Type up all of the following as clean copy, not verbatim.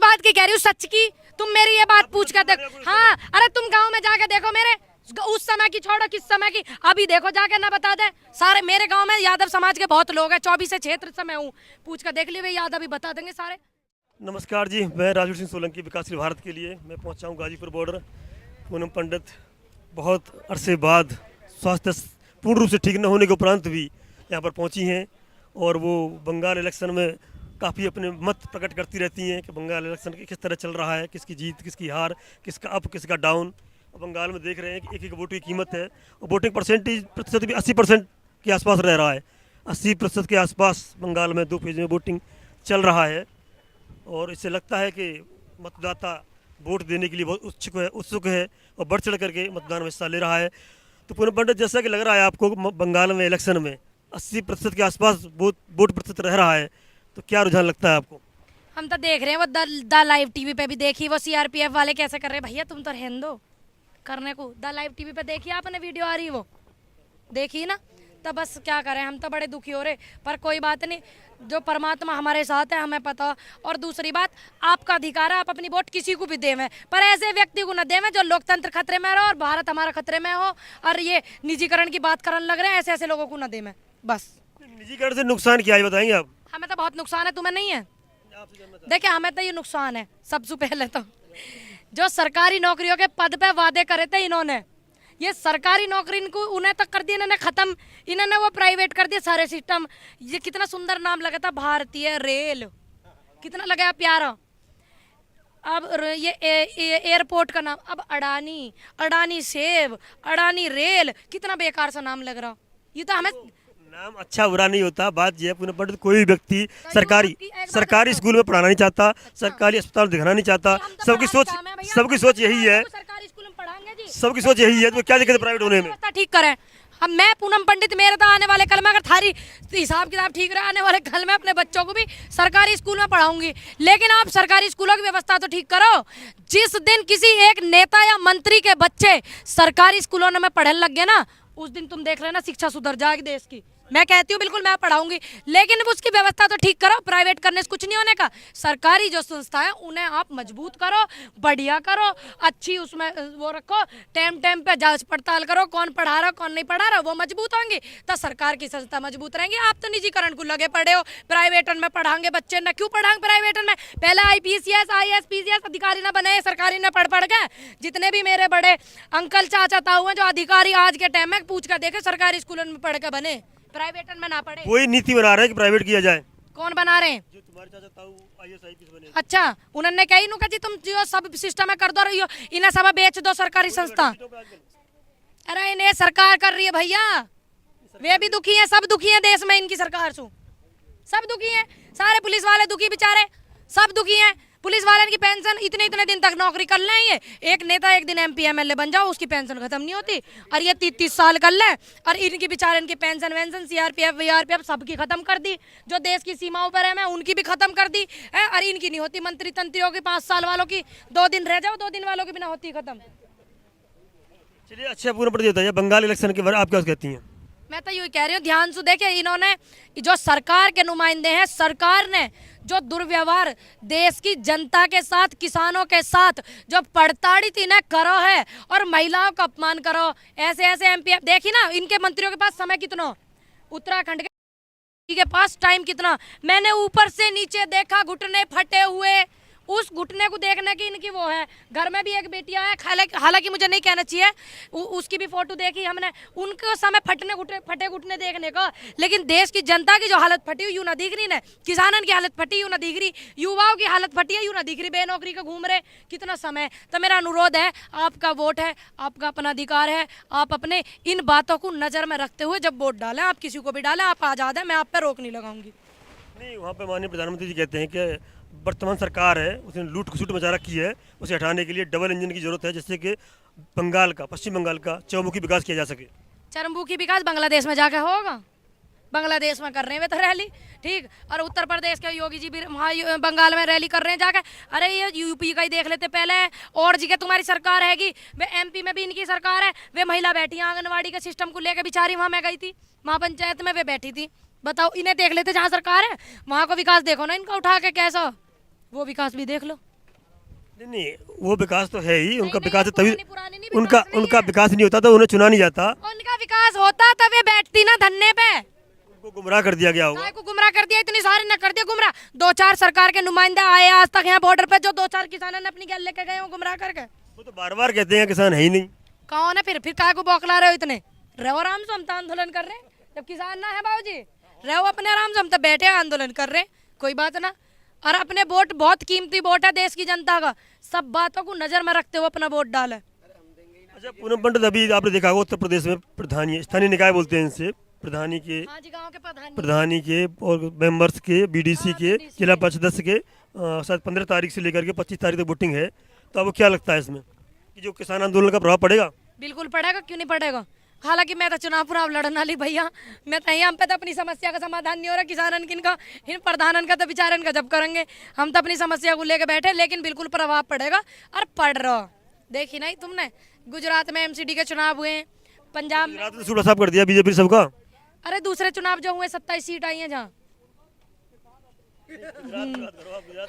बात की कह रही हूँ, सच की। तुम मेरी ये बात पूछ कर देखो। हाँ, अरे तुम गांव में जाके देखो मेरे, उस समय की छोड़ो, किस समय की, अभी देखो जाके, ना बता दे। सारे मेरे गांव में यादव समाज के बहुत लोग हैं, 24 क्षेत्र से मैं हूँ, पूछ कर देख ली, यादव ही बता देंगे सारे। नमस्कार जी, मैं राजू सिंह सोलंकी विकासशील भारत के लिए मैं पहुंचा हूं गाजीपुर बॉर्डर। पूनम पंडित बहुत अरसे बाद स्वास्थ्य पूर्ण रूप से ठीक न होने के उपरांत भी यहां पर पहुंची हैं और वो बंगाल इलेक्शन में काफ़ी अपने मत प्रकट करती रहती हैं कि बंगाल इलेक्शन किस तरह चल रहा है, किसकी जीत किसकी हार, किसका अप किसका डाउन। और बंगाल में देख रहे हैं कि एक एक वोट की कीमत है और वोटिंग प्रतिशत भी 80% के आसपास रह रहा है। 80% के आसपास बंगाल में 2 फेज में वोटिंग चल रहा है और इससे लगता है कि मतदाता वोट देने के लिए बहुत उत्सुक है और बढ़ चढ़ करके मतदान में हिस्सा ले रहा है। तो पूनम पंडित, जैसा कि लग रहा है आपको बंगाल में इलेक्शन में 80% के आसपास वोट प्रतिशत रह रहा है, तो क्या रुझान लगता है आपको? हम तो देख रहे हैं, वो द लाइव टीवी पे भी देखी, वो सीआरपीएफ वाले कैसे कर रहे हैं। भैया तुम तो रहने दो करने को, द लाइव टीवी पे देखी आपने वीडियो आ रही, वो देखी ना। तो बस क्या करें, हम तो बड़े दुखी हो रहे, पर कोई बात नहीं, जो परमात्मा हमारे साथ है हमें पता। और दूसरी बात, आपका अधिकार है, आप अपनी वोट किसी को भी देवें, पर ऐसे व्यक्ति को न देवें जो लोकतंत्र खतरे में रहो और भारत हमारा खतरे में हो, और ये निजीकरण की बात करने लग रहे हैं, ऐसे ऐसे लोगों को न देवें बस। निजीकरण से नुकसान क्या है बताएंगे आप? हमें तो बहुत नुकसान है, तुम्हें नहीं है? देखिए, हमें तो ये नुकसान है सबसे पहले तो, जो सरकारी नौकरियों के पद पे वादे करे थे इन्होंने, ये सरकारी नौकरी इनको उन्हें तक कर दिया इन्होंने खत्म, इन्होंने वो प्राइवेट कर दिया सारे सिस्टम। ये कितना सुंदर नाम लगा था, भारतीय रेल, कितना लगाया प्यारा। अब ये एयरपोर्ट का नाम अब अडानी, अडानी सेव, अडानी रेल, कितना बेकार सा नाम लग रहा। ये तो हमें नाम अच्छा बुरा नहीं होता, बात यह है पूनम पंडित, कोई भी व्यक्ति सरकारी स्कूल में पढ़ाना नहीं चाहता, सरकारी अस्पताल दिखाना नहीं चाहता। सबकी सोच यही है, सरकारी स्कूल में पढ़ाएंगे जी, सबकी सोच यही है, तो क्या दिक्कत है प्राइवेट होने में? ठीक करें। अब मैं पूनम पंडित, मेरे तो आने वाले कल में अगर थारी हिसाब किताब ठीक रहा, आने वाले कल में अपने बच्चों को भी सरकारी स्कूल में पढ़ाऊंगी। लेकिन आप सरकारी स्कूलों की व्यवस्था तो ठीक करो। जिस दिन किसी एक नेता या मंत्री के बच्चे सरकारी स्कूलों में पढ़ने लग गए ना, उस दिन तुम देख लेना शिक्षा सुधर जाएगी देश की। मैं कहती हूँ बिल्कुल मैं पढ़ाऊंगी, लेकिन उसकी व्यवस्था तो ठीक करो। प्राइवेट करने से कुछ नहीं होने का। सरकारी जो संस्था है उन्हें आप मजबूत करो, बढ़िया करो, अच्छी उसमें वो रखो, टाइम टाइम पे जांच पड़ताल करो, कौन पढ़ा रहा कौन नहीं पढ़ा रहा, वो मजबूत होंगी तो सरकार की संस्था मजबूत रहेंगी। आप तो निजीकरण को लगे पड़े हो, प्राइवेट में पढ़ाएंगे बच्चे, न क्यों पढ़ाएंगे प्राइवेट में? पहले IPS IAS PCS अधिकारी ना बने सरकारी ने पढ़ के। जितने भी मेरे बड़े अंकल चाचा ताऊ हैं जो अधिकारी आज के टाइम में, पूछ कर देखे, सरकारी स्कूलों में पढ़ के बने, प्राइवेट में ना पढ़े। कोई नीति बना रहा है कि प्राइवेट किया जाए? कौन बना रहे हैं? जो तुम्हारे चाचा ताऊ IAS IPS बने। अच्छा, उन्होंने कही नु जी तुम जो सब सिस्टम में कर दो रही हो, इन्हें सब बेच दो सरकारी संस्था। अरे इन्हें सरकार कर रही है भैया, वे भी दुखी हैं, सब दुखी हैं देश में इनकी सरकार से, सब दुखी हैं, सारे पुलिस वाले दुखी बेचारे, सब दुखी हैं। पुलिस वाले की पेंशन इतने इतने दिन तक नौकरी कर लें, ये एक नेता एक दिन MP MLA बन जाओ, उसकी पेंशन खत्म नहीं होती, और ये 30-30 साल कर ले, और इनकी बेचारे इनकी पेंशन वेंशन CRPF VRPF सबकी खत्म कर दी। जो देश की सीमाओं पर है मैं उनकी भी खत्म कर दी है, और इनकी नहीं होती। मंत्री तंत्रियों की 5 साल वालों की 2 दिन रह जाओ, 2 दिन वालों की भी ना होती खत्म। चलिए, अच्छा पूर्ण प्रतियोगिता बताइए, बंगाल इलेक्शन के बारे में आप क्या कहती हैं? मैं तो यही कह रही हूँ, ध्यान से देखे, इन्होंने जो सरकार के नुमाइंदे हैं, सरकार ने जो दुर्व्यवहार देश की जनता के साथ, किसानों के साथ जो पड़ताड़ी थी ना करो है, और महिलाओं का अपमान करो, ऐसे ऐसे MP देखी ना, इनके मंत्रियों के पास समय कितना, उत्तराखंड के पास टाइम कितना। मैंने ऊपर से नीचे देखा, घुटने फटे हुए, उस घुटने को देखने की इनकी वो है। घर में भी एक बेटियां है, हालांकि मुझे नहीं कहना चाहिए, उसकी भी फोटो देखी हमने, उनको समय फटे घुटने देखने का। लेकिन देश की जनता की जो हालत फटी हुई यूं ना दिख रही ना, किसानों की हालत फटी यूं ना दिख रही, युवाओं की हालत फटी है यूं ना दिख रही, बेनौकरी का घूम रहे कितना समय। तो मेरा अनुरोध है, आपका वोट है, आपका अपना अधिकार है, आप अपने इन बातों को नजर में रखते हुए जब वोट डालें, आप किसी को भी डालें, आप आजाद हैं, मैं आप पे रोक नहीं लगाऊंगी। नहीं, वहाँ पे माननीय प्रधानमंत्री जी कहते हैं कि वर्तमान सरकार है उसने लूट खसूट मचा रखी है, उसे हटाने के लिए डबल इंजन की जरूरत है, जिससे कि पश्चिम बंगाल का चौमुखी विकास किया जा सके। चरमुखी विकास बांग्लादेश में जाके होगा, बांग्लादेश में कर रहे हैं वे तो रैली, ठीक। और उत्तर प्रदेश के योगी जी भी वहाँ बंगाल में रैली कर रहे हैं जाके। अरे ये UP का ही देख लेते पहले, और जी के तुम्हारी सरकार हैगी, वे MP में भी इनकी सरकार है, वे महिला बैठी हैं आंगनबाड़ी के सिस्टम को लेकर बेचारी, वहाँ मैं गई थी, महापंचायत में वे बैठी थी। बताओ, इन्हें देख लेते जहाँ सरकार है, वहाँ को विकास देखो ना इनका उठा के कैसा, वो विकास भी देख लो। नहीं, वो विकास तो है ही, उनका नहीं, विकास है अब तभी, पुरानी नहीं, उनका विकास नहीं उनका है। विकास नहीं होता तो उन्हें चुना नहीं जाता, उनका विकास होता तब ये बैठती ना धन्ने पे। उनको गुमराह कर दिया गया होगा। काय को गुमराह कर दिया, इतनी सारी न कर दिया गुमराह। 2-4 सरकार के नुमाइंदे आए आज तक यहाँ बॉर्डर पे, जो 2-4 किसानों ने अपनी गैल लेके गए हो गुमराह करके। वो तो बार बार कहते हैं किसान है ही नहीं। कौन है फिर काय को बौखला रहे हो इतने? रहो आराम से, हम तो आंदोलन कर रहे हैं। जब किसान ना है बाबूजी, रहो अपने आराम से, हम तो बैठे हैं आंदोलन कर रहे हैं, कोई बात ना। और अपने वोट बहुत कीमती वोट है देश की जनता का, सब बातों को नजर में रखते हुए अपना वोट डाले। अच्छा पूनम पंडित, अभी आपने देखा होगा उत्तर प्रदेश में प्रधानी, स्थानीय निकाय बोलते हैं इनसे, प्रधानी के, हाँ जी, गाँव के प्रधान। प्रधानी के और मेंबर्स के, बीडीसी के, BDC जिला परिषद सदस्य के, शायद 15 तारीख से लेकर के 25 तारीख तक वोटिंग है। तो आपको क्या लगता है इसमें कि जो किसान आंदोलन का प्रभाव पड़ेगा? बिल्कुल पड़ेगा, क्यों नहीं पड़ेगा। हालांकि मैं तो चुनाव पुराव लड़न वाली भैया, मैं तो यहाँ पे तो अपनी समस्या का समाधान नहीं हो रहा किसानन किन का, इन प्रधानन का तो बेचारन का जब करेंगे। हम तो अपनी समस्या को लेके बैठे, लेकिन बिल्कुल प्रभाव पड़ेगा और पड़ रहा। देखी नहीं तुमने, गुजरात में एमसीडी के चुनाव हुए, पंजाब में, गुजरात में सूड़ा साफ कर दिया बीजेपी सबका। अरे दूसरे चुनाव जो हुए 27 सीट आई हैं जहाँ।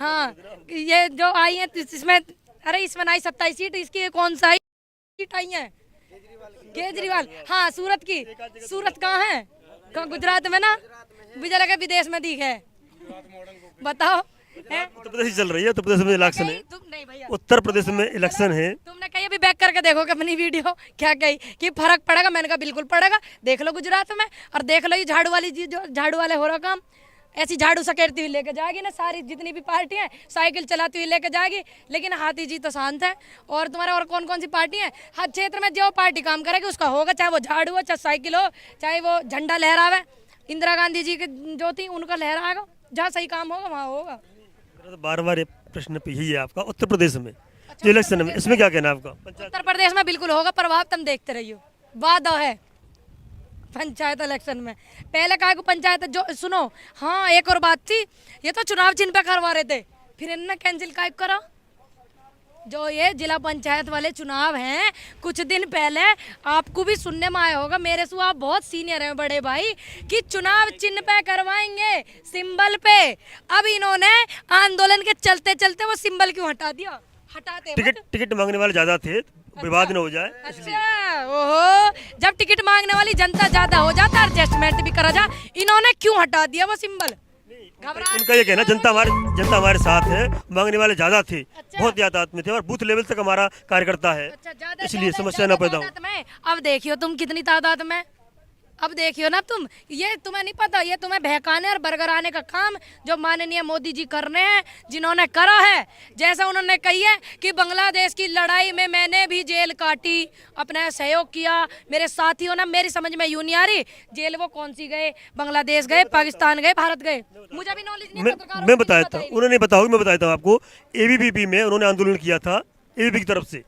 हाँ, ये जो आई है इसमें, अरे इसमें आई 27 सीट, इसकी कौन सा सीट आई है? केजरीवाल। हाँ, सूरत की। सूरत कहाँ है? कहाँ? गुजरात में ना, मुझे लगा विदेश में दिखे। बताओ हैं? उत्तर प्रदेश ही चल रही है, उत्तर प्रदेश में इलेक्शन है, तुम नहीं भैया, उत्तर प्रदेश में इलेक्शन है। तुमने कही अभी बैक करके देखो कि अपनी वीडियो क्या कही कि फर्क पड़ेगा। मैंने कहा बिल्कुल पड़ेगा, देख लो गुजरात में, और देख लो ये झाड़ू वाली चीज, जो झाड़ू वाले हो रहा काम, ऐसी झाड़ू सकेरती हुई लेके जाएगी ना, सारी जितनी भी पार्टी है साइकिल चलाती हुई लेके जाएगी। लेकिन हाथी जी तो शांत है। और तुम्हारे और कौन कौन सी पार्टी है? हर क्षेत्र में जो पार्टी काम करेगी उसका होगा, चाहे वो झाड़ू हो, चाहे साइकिल हो, चाहे वो झंडा लहरावे। इंदिरा गांधी जी के जो थी उनका लहराएगा, जहाँ सही काम होगा वहाँ होगा। तो बार बार ये प्रश्न पे यही है आपका, उत्तर प्रदेश में जो इलेक्शन है इसमें क्या कहना है आपका? उत्तर प्रदेश में बिल्कुल होगा प्रभाव, तुम देखते रहियो, वादा है। पंचायत इलेक्शन में पहले कहा को पंचायत जो सुनो, हाँ एक और बात थी, ये तो चुनाव चिन्ह पे करवा रहे थे, फिर इन्होंने कैंसिल काहे करा। जो ये जिला पंचायत वाले चुनाव हैं, कुछ दिन पहले आपको भी सुनने में आया होगा, मेरे से आप बहुत सीनियर हैं बड़े भाई, कि चुनाव चिन्ह पे करवाएंगे, सिंबल पे। अब इन्होंने आंदोलन के चलते चलते वो सिंबल क्यों हटा दिया? हटाते टिकट मांगने वाले ज्यादा थे, विवाद न हो जाए इसलिए। अच्छा, ओहो, जब टिकट मांगने वाली जनता ज्यादा हो जाता, एडजस्टमेंट भी करा जा, इन्होंने क्यों हटा दिया वो सिंबल? उनका ये कहना, जनता हमारे साथ है, मांगने वाले ज्यादा थे, बहुत ज्यादा में थे, और बूथ लेवल तक हमारा कार्यकर्ता है, इसलिए समस्या न पैदा हो। अब देखियो तुम कितनी तादाद में, अब देखियो ना तुम, ये तुम्हें नहीं पता, ये तुम्हें बहकाने और बरगराने का काम जो माननीय मोदी जी कर रहे हैं, जिन्होंने करा है। जैसा उन्होंने कही है कि बांग्लादेश की लड़ाई में मैंने भी जेल काटी, अपना सहयोग किया, मेरे साथियों ने, मेरी समझ में यूं नहीं आ रही जेल वो कौन सी गए, बांग्लादेश गए, पाकिस्तान गए, भारत गए, मुझे भी नॉलेज नहीं है। मैं बताया था, उन्होंने नहीं बताया, मैं बताया था आपको, एबीवीपी में उन्होंने आंदोलन किया था, एबीवीपी की तरफ से,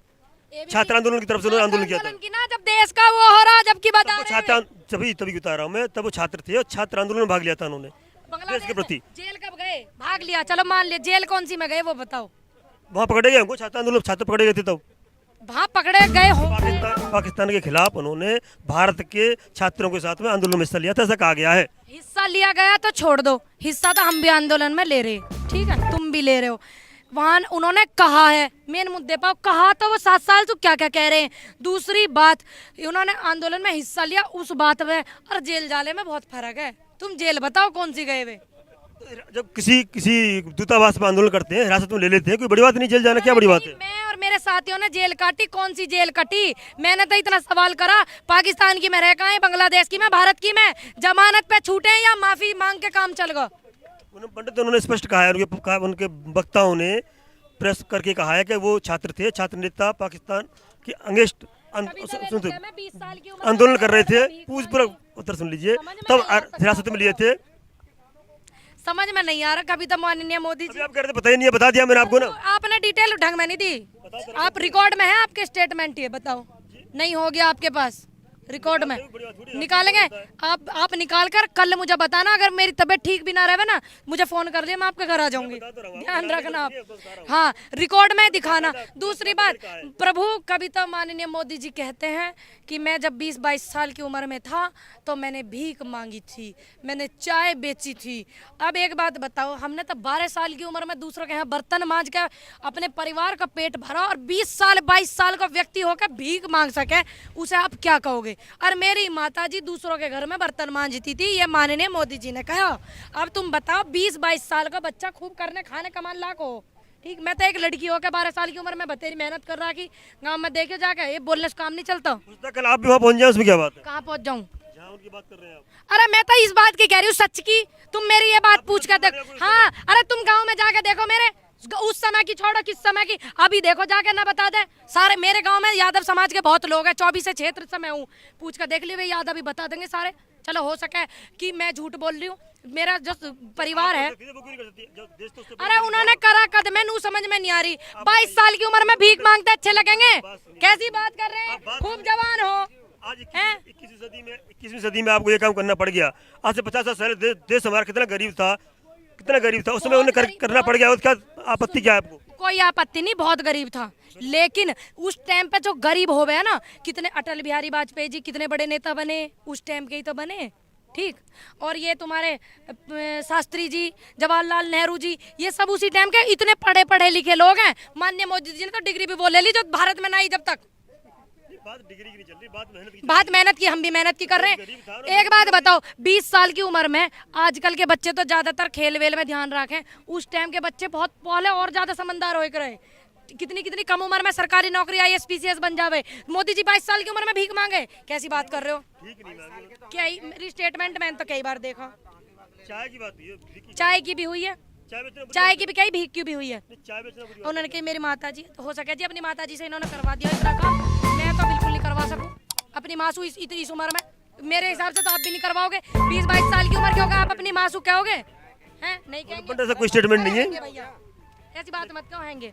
छात्र आंदोलन की तरफ से उन्होंने आंदोलन किया था। की ना, जब देश का वो हो रहा, जबकि बता रहे हैं। छात्र तभी बता रहा हूँ मैं, तब वो छात्र थे और छात्र आंदोलन में भाग लिया था उन्होंने देश के प्रति। जेल कब गए? भाग लिया, चलो मान लिया, जेल कौन सी में गए वो बताओ। वहाँ पकड़े गए उनको, छात्र आंदोलन छात्र पकड़े गए थे तब। वहाँ पकड़े गए हो, पाकिस्तान के खिलाफ उन्होंने भारत के छात्रों के साथ में आंदोलन में हिस्सा लिया था, ऐसा कहा गया है। हिस्सा लिया गया तो छोड़ दो, हिस्सा तो हम भी आंदोलन में ले रहे, ठीक है, तुम भी ले रहे हो। वहाँ उन्होंने कहा है, मेन मुद्दे पर कहा, तो वो 7 साल से क्या क्या कह रहे हैं। दूसरी बात, उन्होंने आंदोलन में हिस्सा लिया, उस बात में और जेल जाने में बहुत फर्क है। तुम जेल बताओ कौन सी गए वे? जब किसी दूतावास में आंदोलन करते हैं, हिरासत में ले लेते हैं, कोई बड़ी बात नहीं, जेल जाना क्या बड़ी बात है? मैं और मेरे साथियों ने जेल काटी, कौन सी जेल कटी? मैंने तो इतना सवाल करा, पाकिस्तान की में रह कहाँ है, बांग्लादेश की में, भारत की में, जमानत पे छूटे या माफी मांग के काम चल गया? पंडित उन्होंने स्पष्ट कहा है, उनके वक्ताओं ने प्रेस करके कहा है कि वो छात्र थे, छात्र नेता पाकिस्तान के अगेंस्ट आंदोलन कर रहे थे। पूरा उत्तर सुन लीजिए, तब हिरासत में लिए थे। समझ में नहीं आ रहा, कभी तो माननीय मोदी जी, आप कह रहे थे बताइए नहीं, बता दिया मैंने आपको ना। आपने डिटेल ढंग में नहीं दी, आप रिकॉर्ड में है, आपके स्टेटमेंट ये बताओ, नहीं हो गया आपके पास रिकॉर्ड में निकालेंगे। आप निकाल कर कल मुझे बताना, अगर मेरी तबीयत ठीक भी ना रहे ना मुझे फोन कर दिया, मैं आपके घर आ जाऊंगी, ध्यान रखना आप। हाँ, रिकॉर्ड में दिखाना। दूसरी बात, प्रभु कभी तो माननीय मोदी जी कहते हैं कि मैं जब 20-22 साल की उम्र में था तो मैंने भीख मांगी थी, मैंने चाय बेची थी। अब एक बात बताओ, हमने तो 12 साल की उम्र में दूसरों के यहाँ बर्तन मांज के अपने परिवार का पेट भरा, और 20 साल 22 साल का व्यक्ति होकर भीख मांग सके, उसे आप क्या कहोगे? और मेरी माता जी दूसरों के घर में बर्तन मांजती थी, ये माननीय मोदी जी ने कहा। अब तुम बताओ, 20-22 साल का बच्चा खूब करने खाने कमान लायक हो, ठीक? मैं तो एक लड़की होकर 12 साल की उम्र में बतेरी मेहनत कर रहा कि गांव में देखे जाके, ये बोलने से काम नहीं चलता। कल आप भी वहाँ पहुँच जाए, उसमें क्या बात है? कहाँ पहुँच जाऊँ? जहाँ उनकी बात कर रहे हैं आप। अरे मैं तो इस बात की कह रही हूँ, सच की। तुम मेरी ये बात पूछ कर देखो। हाँ, अरे तुम गांव में जाके देखो, मेरे उस समय की छोड़ो, किस समय की, अभी देखो जाके, ना बता दे। सारे मेरे गांव में यादव समाज के बहुत लोग हैं, 24 क्षेत्र से मैं हूँ, पूछ कर देख ली, यादव भी बता देंगे सारे। चलो, हो सके कि मैं झूठ बोल रही हूँ, मेरा जो परिवार है। अरे उन्होंने करा कद में, नू समझ में नहीं आ रही। 22 साल की उम्र में भीख मांगते अच्छे लगेंगे? कैसी बात कर रहे हैं? खूब जवान हो। आज 21वीं सदी में आपको ये काम करना पड़ गया। आज से 50 साल पहले देश हमारा कितना गरीब था, उस समय उन्हें करना पड़ गया। उसका आपत्ति क्या है आपको? कोई आपत्ति नहीं, बहुत गरीब था, लेकिन उस टाइम पे जो गरीब हो गए ना, कितने अटल बिहारी वाजपेयी जी कितने बड़े नेता बने, उस टाइम के ही तो बने, ठीक? और ये तुम्हारे शास्त्री जी, जवाहरलाल नेहरू जी, ये सब उसी टाइम के इतने पढ़े पढ़े लिखे लोग हैं। माननीय मोदी जी ने तो डिग्री भी बोल ली, जो भारत में ना आई जब तक। बात डिग्री की नहीं चल रही, बात मेहनत की, हम भी मेहनत की कर रहे हैं। एक बात बताओ, 20 साल की उम्र में आजकल के बच्चे तो ज्यादातर खेल वेल में ध्यान रखें, उस टाइम के बच्चे बहुत पहले और ज्यादा समझदार हो रहे। कितनी कितनी कम उम्र में सरकारी नौकरी IAS PCS बन जावे। मोदी जी 22 साल की उम्र में भीख मांगे, कैसी बात कर रहे हो? क्या मेरी स्टेटमेंट मैंने तो कई बार देखा। चाय की बात हुई है, चाय की भी हुई है, चाय की भी कही, भीख की भी हुई है। उन्होंने कही मेरी माता जी, तो हो सके जी अपनी माता जी से इन्होंने करवा दिया इस तरह का। मैं तो बिल्कुल नहीं करवा सकूं अपनी मासू इस उम्र में। मेरे हिसाब से तो आप भी नहीं करवाओगे। 20-22 साल की उम्र की होगा, आप अपनी मासू कहोगे? हैं? नहीं कहेंगे। कोई स्टेटमेंट नहीं है भैया, ऐसी बात मत कहो, हैंगे।